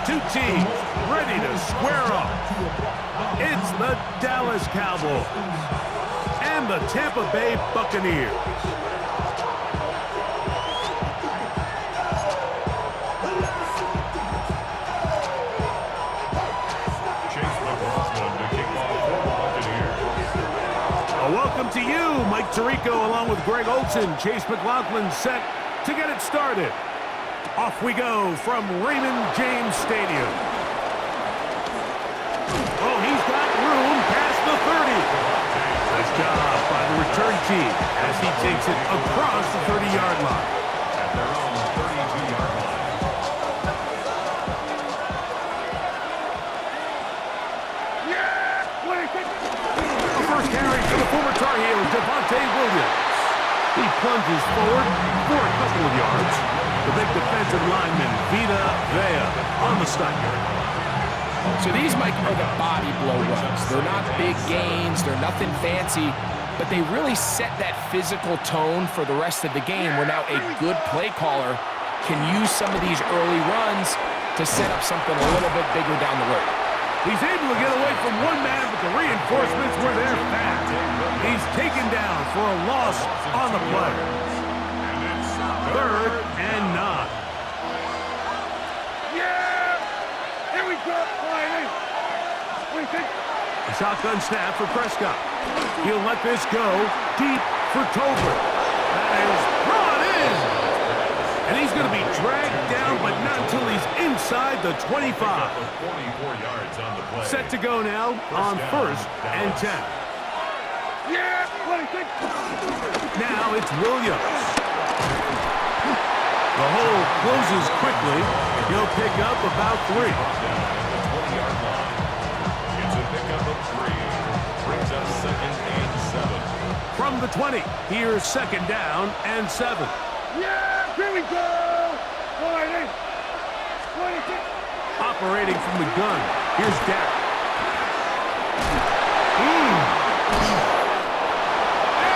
Two teams ready to square up. It's the Dallas Cowboys and the Tampa Bay Buccaneers. Welcome to you, Mike Tirico, along with Greg Olson. Chase McLaughlin set to get it started. Off we go from Raymond James Stadium. Oh, he's got room past the 30. Nice job by the return team as he takes it across the 30-yard line. At their own 32-yard line. First carry for the former Tar Heel, Devontae Williams. He plunges forward for a couple of yards. The big defensive lineman, Vita Vea, on the stop. So these, Mike, are the body blow runs. They're not big gains, they're nothing fancy, but they really set that physical tone for the rest of the game where now a good play caller can use some of these early runs to set up something a little bit bigger down the road. He's able to get away from one man, but the reinforcements were there fast. He's taken down for a loss on the play. 3rd and 9. Yeah! Here we go, Riley. What do you think? A shotgun snap for Prescott. He'll let this go deep for Tolbert. That is brought in. And he's going to be dragged down, but not until he's inside the 25. 44 yards on the play. Set to go now on 1st and 10. Yeah, what do you think? Now it's Williams. The hole closes quickly. He'll pick up about 3. It's a pickup of 3. Brings us 2nd and 7. From the 20, here's 2nd down and 7. Yeah, here we go! Operating from the gun, here's Dak.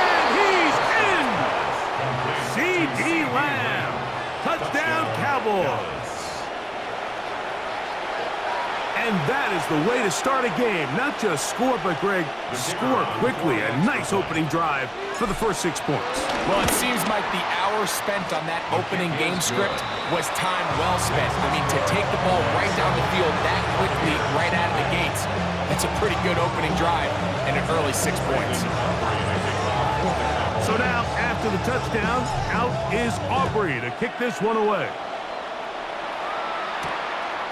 And he's in! C.D. Lamb. Touchdown, Cowboys. And that is the way to start a game. Not just score, but, Greg, score quickly. A nice opening drive for the first 6 points. Well, it seems like the hour spent on that opening game script was time well spent. I mean, to take the ball right down the field that quickly, right out of the gates, that's a pretty good opening drive and an early 6 points. So now, after the touchdown, out is Aubrey to kick this one away.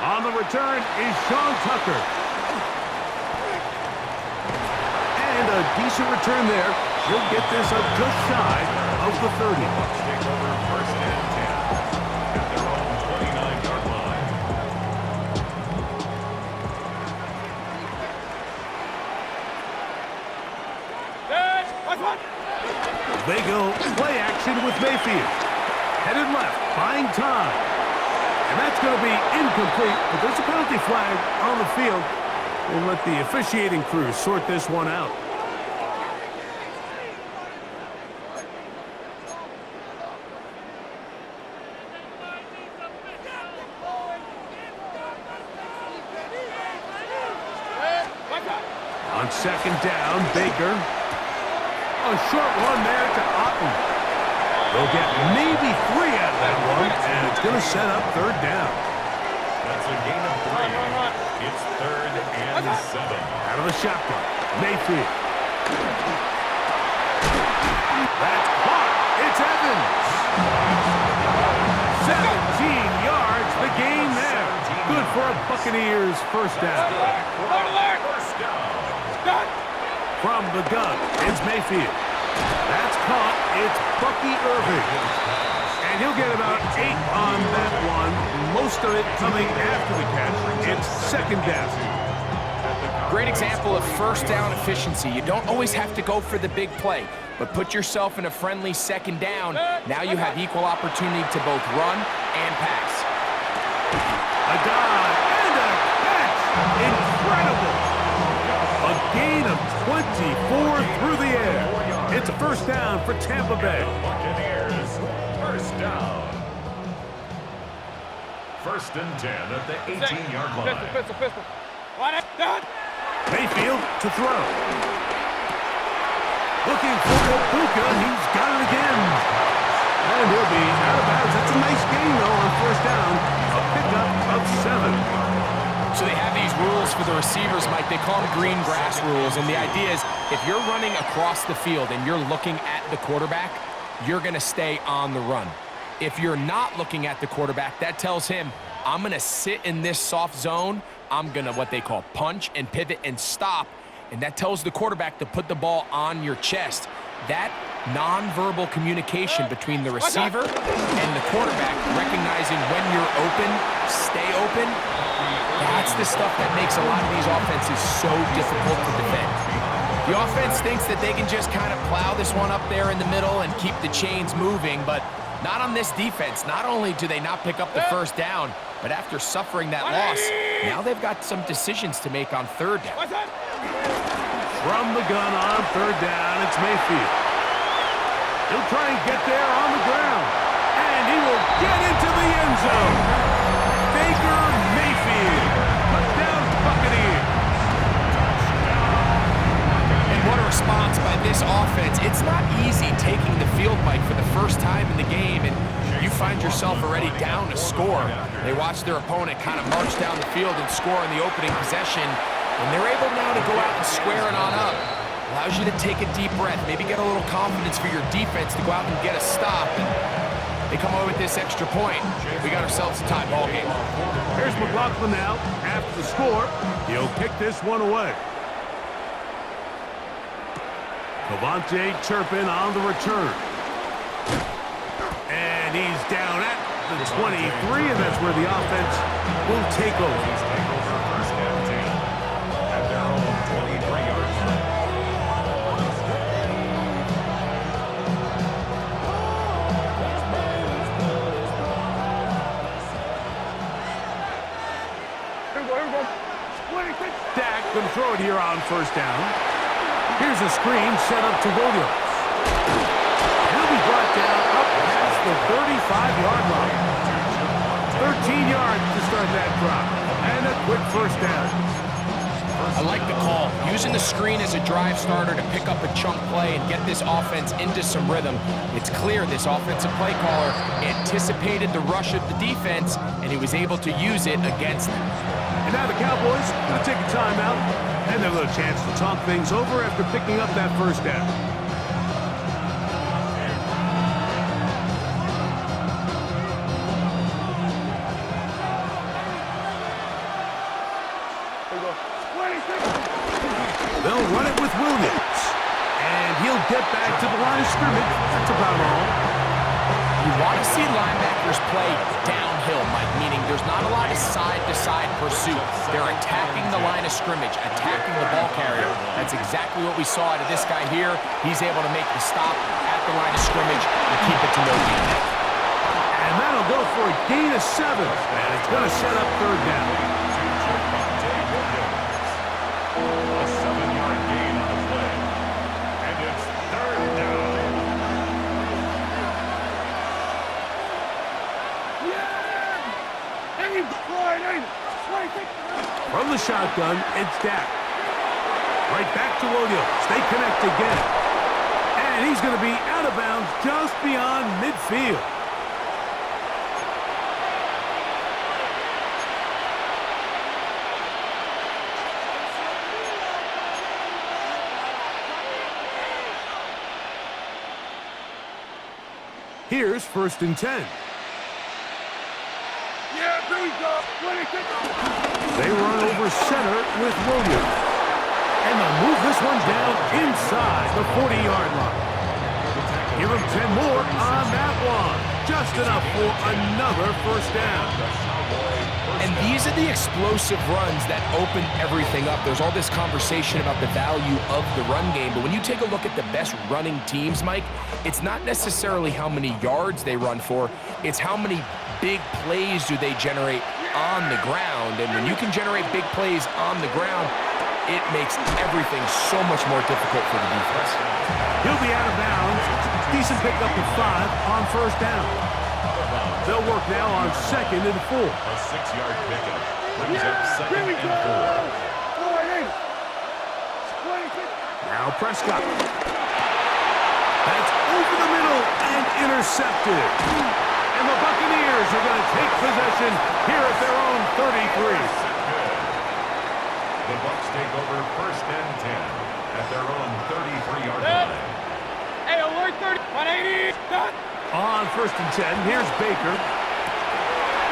On the return is Sean Tucker. And a decent return there. He'll get this up just shy of the 30. Bucks take over 1st and 10 at their own 29-yard line. They go play action with Mayfield. Headed left, buying time. And that's going to be incomplete, but there's a penalty flag on the field. We'll let the officiating crew sort this one out. On 2nd down, Baker. A short one there to Otten. They'll get maybe 3 out of that one, and it's going to set up 3rd down. That's a gain of 3. It's 3rd and 7. Out of the shotgun, Mayfield. That's caught. It's Evans. 17 yards, the gain there. Good for a Buccaneers 1st down. From the gun, it's Mayfield. That's caught. It's Bucky Irving. And he'll get about 8 on that one. Most of it coming after the catch. It's 2nd down. Great example of 1st down efficiency. You don't always have to go for the big play, but put yourself in a friendly 2nd down. Now you have equal opportunity to both run and pass. A dive and a catch. Incredible. A gain of 24 through the air. It's a 1st down for Tampa Bay. Buccaneers, 1st down. First and 10 at the 18-yard line. Pistol. Mayfield to throw. Looking for Ibuka. He's got it again. And he'll be out of bounds. That's a nice gain, though, on first down. A pickup of 7. So they have these rules for the receivers, Mike. They call them green grass rules. And the idea is if you're running across the field and you're looking at the quarterback, you're going to stay on the run. If you're not looking at the quarterback, that tells him, I'm going to sit in this soft zone. I'm going to what they call punch and pivot and stop. And that tells the quarterback to put the ball on your chest. That nonverbal communication between the receiver and the quarterback, recognizing when you're open, stay open, that's the stuff that makes a lot of these offenses so difficult to defend. The offense thinks that they can just kind of plow this one up there in the middle and keep the chains moving, but not on this defense. Not only do they not pick up the first down, but after suffering that loss, now they've got some decisions to make on third down. From the gun on third down, it's Mayfield. He'll try and get there on the ground. And he will get into the end zone. Baker Mayfield. Touchdown Buccaneers. And what a response by this offense. It's not easy taking the field, Mike, for the first time in the game, and you find yourself already down a score. They watch their opponent kind of march down the field and score in the opening possession, and they're able now to go out and square it on up. Allows you to take a deep breath, maybe get a little confidence for your defense to go out and get a stop. And they come away with this extra point. We got ourselves a tie ball game. Here's McLaughlin now. After the score, he'll kick this one away. Cavante Turpin on the return. And he's down at the 23, and that's where the offense will take over. Dak can throw it here on first down. Here's a screen set up to Williams. He'll be brought down up past the 35-yard line. 13 yards to start that drive. And a quick first down. I like the call. Using the screen as a drive starter to pick up a chunk play and get this offense into some rhythm. It's clear this offensive play caller anticipated the rush of the defense, and he was able to use it against them. And now the Cowboys going to take a timeout and have a little chance to talk things over after picking up that first down. They'll run it with Williams. And he'll get back to the line of scrimmage. That's about all. You want to see linebackers play downhill, Mike, meaning there's not a lot of side-to-side pursuit. They're attacking the line of scrimmage, attacking the ball carrier. That's exactly what we saw out of this guy here. He's able to make the stop at the line of scrimmage and keep it to no gain. And that'll go for a gain of 7. And it's going to set up third down. A 7-yard gain on the play. And it's third down. From the shotgun, it's Dak. Right back to Williams. They connect again. And he's going to be out of bounds just beyond midfield. Here's first and 10. They run over center with Williams. And they'll move this one down inside the 40-yard line. Give them 10 more on that one. Just enough for another first down. And these are the explosive runs that open everything up. There's all this conversation about the value of the run game, but when you take a look at the best running teams, Mike, it's not necessarily how many yards they run for, it's how many big plays do they generate on the ground. And when you can generate big plays on the ground, it makes everything so much more difficult for the defense. He'll be out of bounds. Decent pickup of 5 on first down. They'll work now on 2nd and 4. A 6-yard pickup brings up 2nd and 4. Now Prescott. That's over the middle and intercepted. And the Buccaneers are going to take possession here at their own 33. The Bucs take over 1st and 10 at their own 33-yard line. Hey, alert 30, 180, done. On 1st and 10, here's Baker.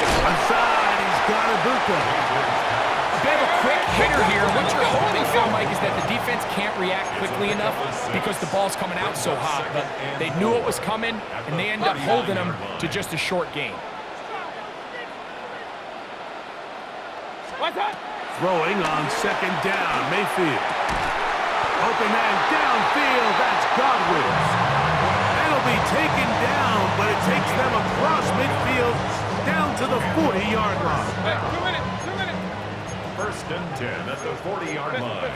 Inside, he's got Ibuka. A bit of a quick hitter here. What you're hoping for, Mike, is that the defense can't react quickly enough because the ball's coming out so hot. But they knew it was coming, and they end up holding them to just a short gain. What's up? Throwing on 2nd down, Mayfield. Open man downfield, that's Godwin. It'll be taken down, but it takes them across midfield down to the 40-yard line. Hey, 2 minutes, 2 minutes. 1st and 10 at the 40-yard line.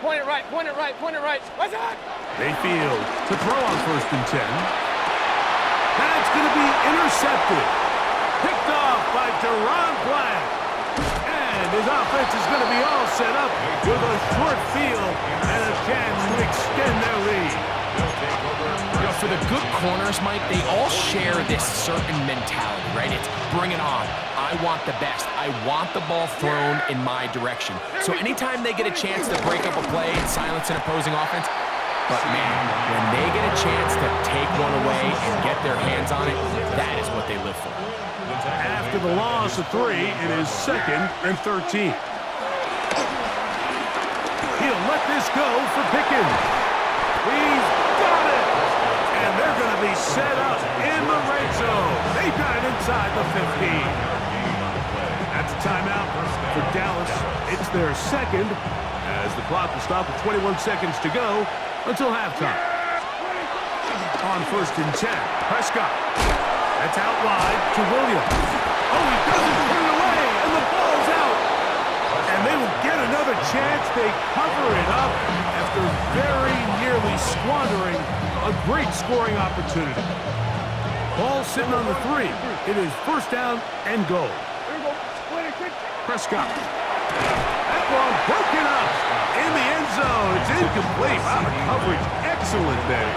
Point it right, point it right, point it right. What's up? Mayfield to throw on 1st and 10. That's going to be intercepted. Picked off by Deron Black. And his offense is going to be all set up with a short field and a chance to extend their lead. You know, for the good corners, Mike, they all share this certain mentality, right? It's bring it on. I want the best. I want the ball thrown in my direction. So anytime they get a chance to break up a play and silence an opposing offense, but man, when they get a chance to take one away and get their hands on it, that is what they live for. After the loss of 3, it is 2nd and 13. He'll let this go for Pickens. He's got it. And they're going to be set up in the red zone. They got it inside the 15. That's a timeout for Dallas. It's their 2nd as the clock will stop with 21 seconds to go until halftime. On 1st and 10, Prescott. That's out wide to Williams. Oh, he doesn't put it away, and the ball's out. And they will get another chance. They cover it up after very nearly squandering a great scoring opportunity. Ball sitting on the 3. It is 1st down and goal. Prescott. That ball broken up in the end zone. It's incomplete. Wow, the coverage excellent there.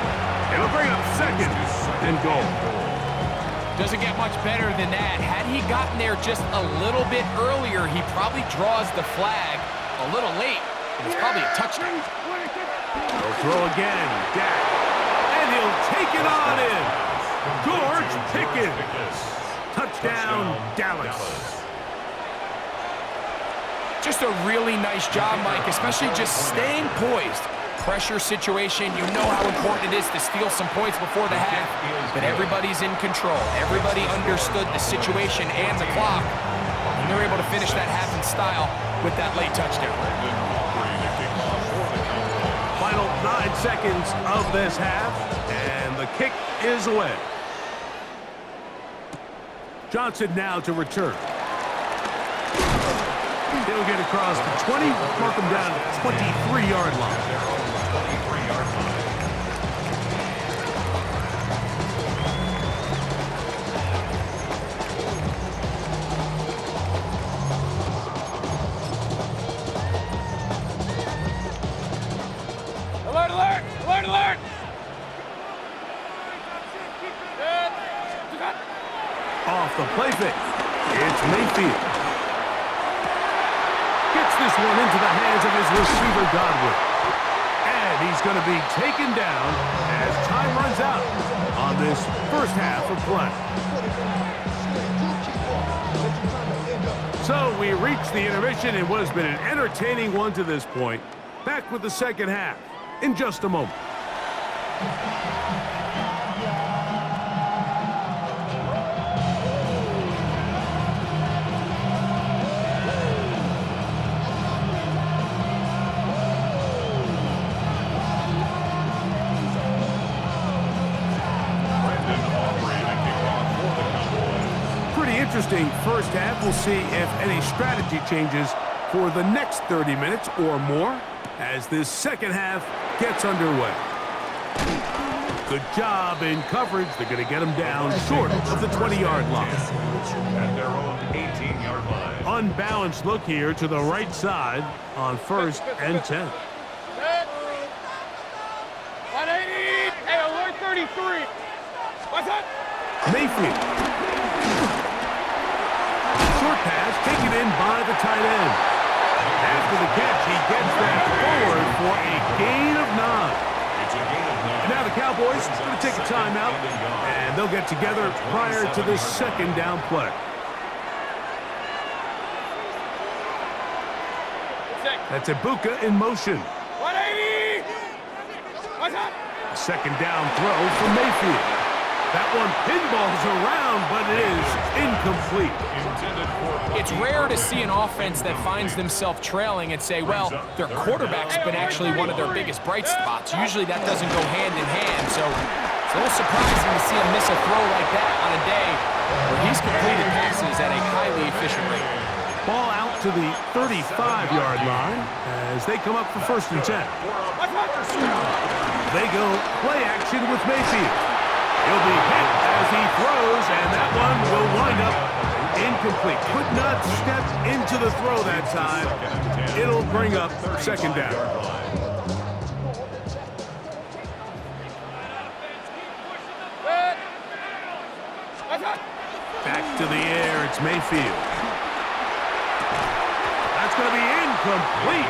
It'll bring up 2nd and goal. Doesn't get much better than that. Had he gotten there just a little bit earlier, he probably draws the flag a little late, and it's probably a touchdown. He'll throw again. Dak. And he'll take it on in. George Pickens. Touchdown, Dallas. Just a really nice job, Mike, especially just staying poised. Pressure situation, you know how important it is to steal some points before the half, but everybody's in control. Everybody understood the situation and the clock, and they're able to finish that half in style with that late touchdown. Final 9 seconds of this half, and the kick is away. Johnson now to return. He'll get across the 20, mark him down at the 23-yard line. Alert, alert, alert, alert. Off the play fake. It's Mayfield. Gets this one into the hands of his receiver, Godwin. And he's going to be taken down as time runs out on this first half of play. So we reach the intermission in what has been an entertaining one to this point. Back with the second half in just a moment. Pretty interesting first half. We'll see if any strategy changes for the next 30 minutes or more as this second half gets underway. Good job in coverage. They're going to get him down short of the 20-yard line. At their own 18-yard line. Unbalanced look here to the right side on 1st and 10. 180. Hey, alert 33. What's up? Mayfield. Short pass taken in by the tight end. After the catch, he gets that forward for a gain of 9. It's a gain of 9. And now the Cowboys are going to take a timeout, and they'll get together prior to this second down play. That's Ibuka in motion. 180. What's up? Second down throw for Mayfield. That one pinballs around, but it is incomplete. It's rare to see an offense that finds themselves trailing and say, well, their quarterback's been actually one of their biggest bright spots. Usually that doesn't go hand in hand, so it's a little surprising to see him miss a throw like that on a day where he's completed passes at a highly efficient rate. Ball out to the 35-yard line as they come up for 1st and 10. They go play action with Mayfield. He'll be hit as he throws, and that one will wind up incomplete. Could not step into the throw that time. It'll bring up 2nd down. Back to the air, it's Mayfield. That's going to be incomplete.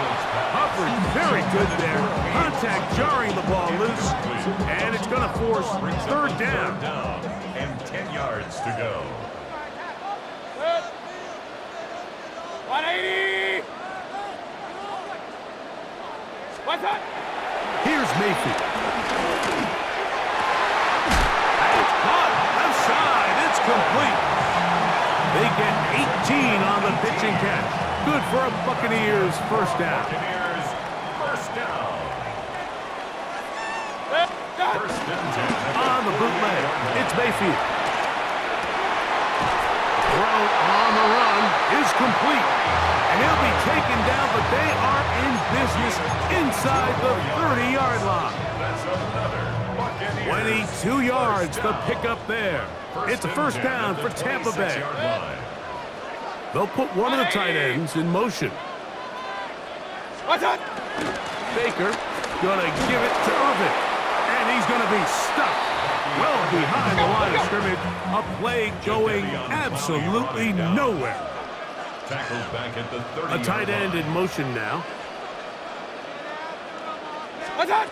Coverage very good there. Contact jarring the ball loose, and it's going to force 3rd down. And 10 yards to go. 180. What's up? Here's Mayfield. It's caught. Left side. It's complete. They get 18 on the pitch and catch. Good for a Buccaneers 1st down. Buccaneers, 1st down. 1st and 10. On the bootleg, it's Mayfield. Throw on the run is complete. And he'll be taken down, but they are in business inside the 30-yard line. That's another Buccaneers. 22 yards, the pickup there. It's a 1st down for Tampa Bay. They'll put one of the tight ends in motion. What's up? Baker gonna give it to Irvin, and he's gonna be stuck well behind the line of scrimmage. A play going absolutely nowhere. Tackled back at the 30. A tight end in motion now. What's up?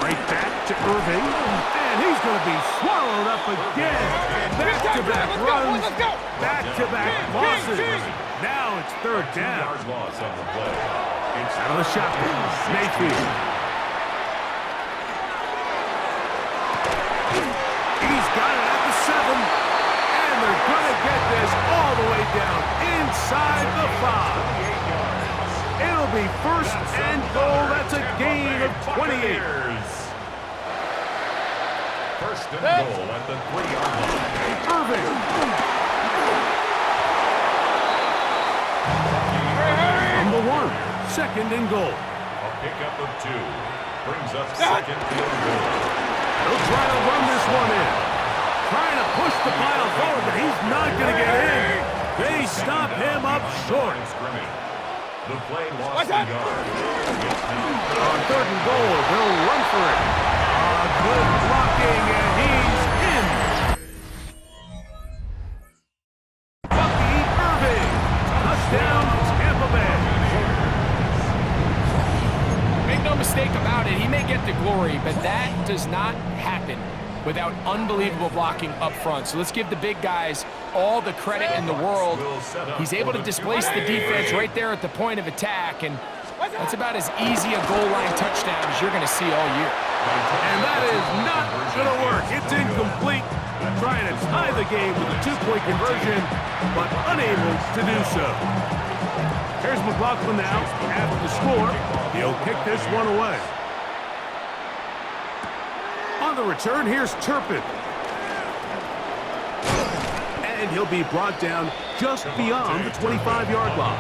Right back to Irving, and he's gonna be swallowed up again. Back-to-back runs, back-to-back losses. Now it's 3rd down. Loss on the play. It's Out of the shotgun, Mayfield. He's got it at the 7, and they're going to get this all the way down inside the 5. It'll be 1st and goal. That's a gain of 28. 1st and goal at the 3-yard line. Irving. Number 1, 2nd and goal. A pickup of 2 brings up 2nd and goal. They'll try to run this one in. Trying to push the pile forward, but he's not going to get in. They stop him up short. The play lost the yard. On 3rd and goal, they'll run for it. Good blocking, and he's in. Bucky Irving. Touchdown, Tampa Bay. Make no mistake about it, he may get the glory, but that does not happen without unbelievable blocking up front. So let's give the big guys all the credit in the world. He's able to displace the defense right there at the point of attack, and that's about as easy a goal line touchdown as you're going to see all year. And that is not going to work. It's incomplete. Trying to tie the game with a 2-point conversion, but unable to do so. Here's McLaughlin now. After the score, he'll kick this one away. On the return, here's Turpin. And he'll be brought down just beyond the 25-yard line.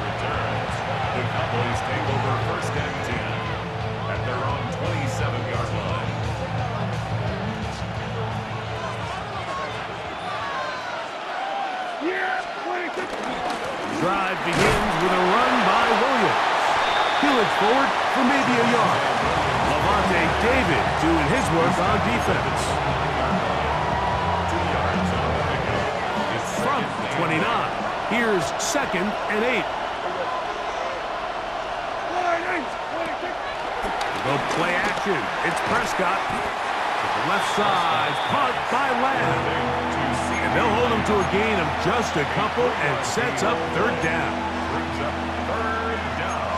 The Cowboys take over 1st and 10 at their own 27-yard line. Drive begins with a run by Williams. He looks forward for maybe a yard. Lavonte David doing his work on defense. 2 yards on the pickup. It's From 29, here's 2nd and 8. The play action. It's Prescott. To the left side, caught by Lamb. And they'll hold him to a gain of just a couple and sets up 3rd down. Brings up 3rd down.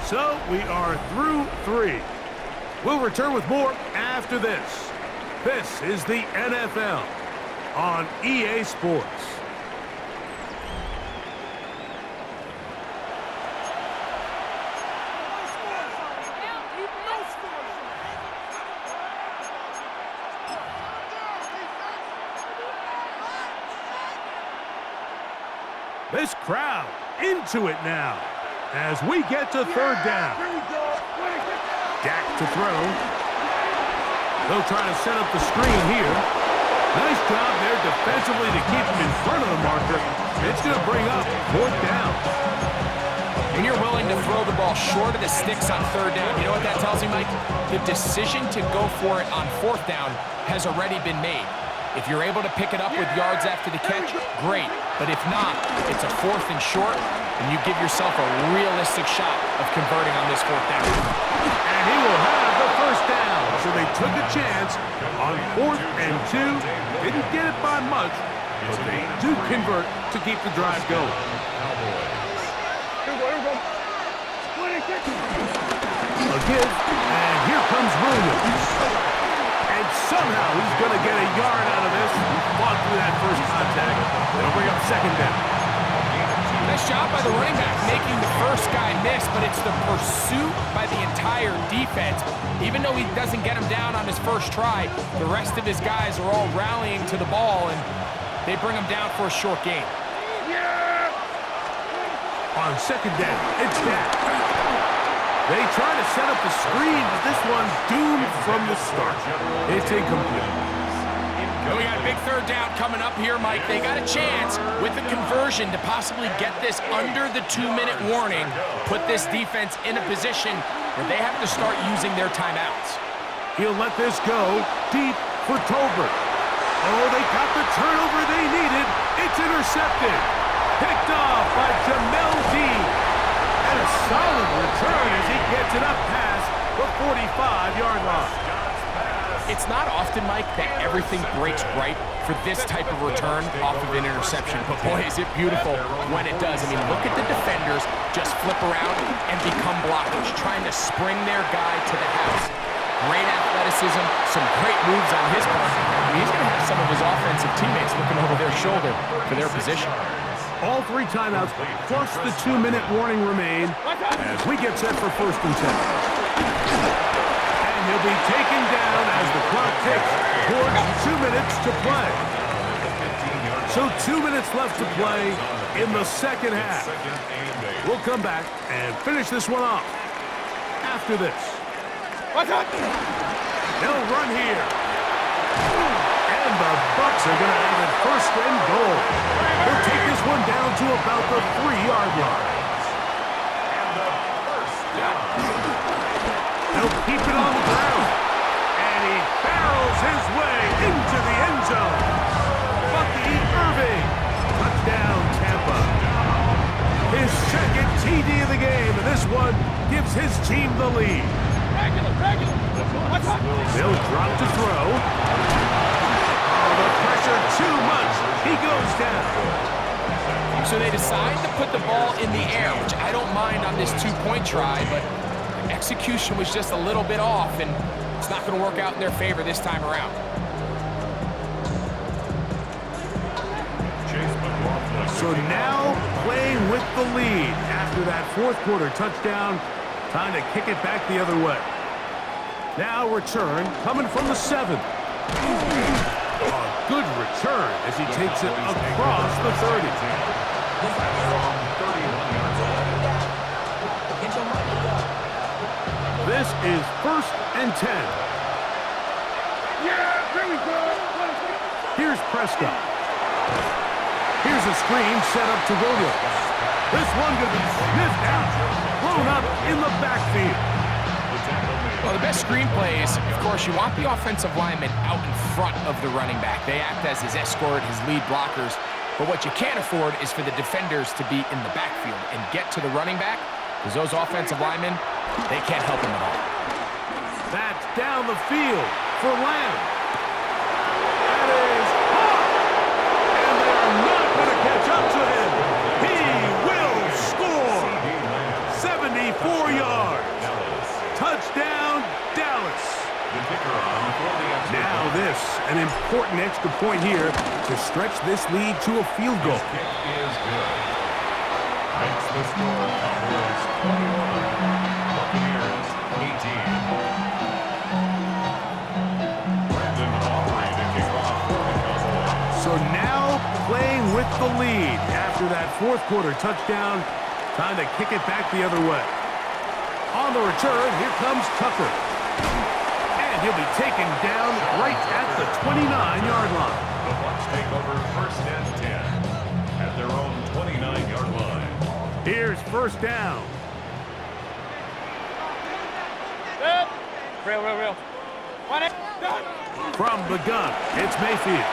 So we are through 3. We'll return with more after this. This is the NFL on EA Sports. This crowd into it now as we get to 3rd down. Dak to throw. They'll try to set up the screen here. Nice job there defensively to keep him in front of the marker. It's going to bring up 4th down. When you're willing to throw the ball short of the sticks on 3rd down, you know what that tells me, Mike? The decision to go for it on 4th down has already been made. If you're able to pick it up with yards after the catch, great. But if not, it's a 4th and short, and you give yourself a realistic shot of converting on this 4th down. And he will have the 1st down. So they took a chance on 4th and 2. Didn't get it by much, but they do convert to keep the drive going. A give, and here comes Williams. And somehow he's going to get a yard out of this. He fought through that first contact. They'll bring up 2nd down. Nice job by the running back making the first guy miss, but it's the pursuit by the entire defense. Even though he doesn't get him down on his first try, the rest of his guys are all rallying to the ball, and they bring him down for a short gain. On 2nd down, it's Dak. They try to set up the screen, but this one's doomed from the start. It's incomplete. We got a big 3rd down coming up here, Mike. They got a chance with the conversion to possibly get this under the 2-minute warning, put this defense in a position where they have to start using their timeouts. He'll let this go deep for Tolbert. Oh, they got the turnover they needed. It's intercepted. Picked off by Jamel Dean. And a solid return as he gets it up past the 45-yard line. It's not often, Mike, that everything breaks right for this type of return off of an interception. But boy, is it beautiful when it does. I mean, look at the defenders just flip around and become blockers, trying to spring their guy to the house. Great athleticism, some great moves on his part. I mean, he's going to have some of his offensive teammates looking over their shoulder for their position. All 3 timeouts plus the 2-minute warning remain as we get set for 1st and 10. And he'll be taken down as the clock ticks towards 2 minutes to play. So 2 minutes left to play in the 2nd half. We'll come back and finish this one off after this. They'll run here. And the Bucs are going to have it 1st and goal. They'll take this one down to about the 3-yard line. They'll keep it on the ground. And he barrels his way into the end zone. Bucky Irving. Touchdown, Tampa. His 2nd TD of the game, and this one gives his team the lead. They'll drop to throw. Oh, the pressure too much. He goes down. So they decide to put the ball in the air, which I don't mind on this 2-point try, but execution was just a little bit off, and it's not going to work out in their favor this time around. So now playing with the lead after that 4th quarter touchdown, time to kick it back the other way. Now return coming from the 7th. A good return as he takes it across the 30. This is 1st and 10. Yeah, here we go. Here's Prescott. Here's a screen set up to Williams. This one could be sniffed out, blown up in the backfield. Well, the best screen plays, of course, you want the offensive lineman out in front of the running back. They act as his escort, his lead blockers. But what you can't afford is for the defenders to be in the backfield and get to the running back, because those offensive linemen, they can't help him at all. That's down the field for Lamb. That is caught. And they are not going to catch up to him. He will score. 74 yards. Touchdown, Dallas. Now this, an important extra point here to stretch this lead to a field goal. Kick is good. Makes the score Cowboys 21, Buccaneers 18. Brandon Aubrey to kick off for the Cowboys. So now playing with the lead after that fourth quarter touchdown, time to kick it back the other way. On the return, here comes Tucker. And he'll be taken down right at the 29-yard line. The Bucs take over 1st and 10 at their own 29-yard line. Here's 1st down. Good. Real. Done. From the gun, it's Mayfield.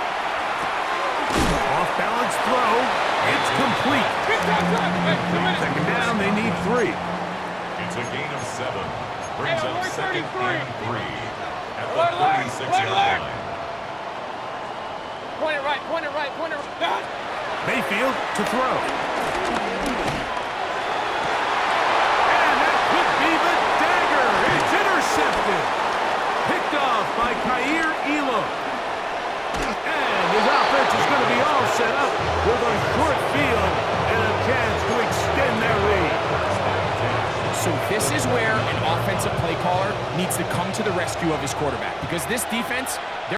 Off-balance throw. It's complete. Big time. Hey, 2 minutes. Second down, they need 3. It's a gain of 7. Brings Hey, up alert 2nd 33. and 3 at Alert, the alert, 36-yard alert. line. Point it right. Done. Mayfield to throw. And that could be the dagger. It's intercepted. Picked off by Kaiir Elam. And his offense is going to be all set up with a short field and a chance to extend their lead. So this is where an offensive play caller needs to come to the rescue of his quarterback, because this defense,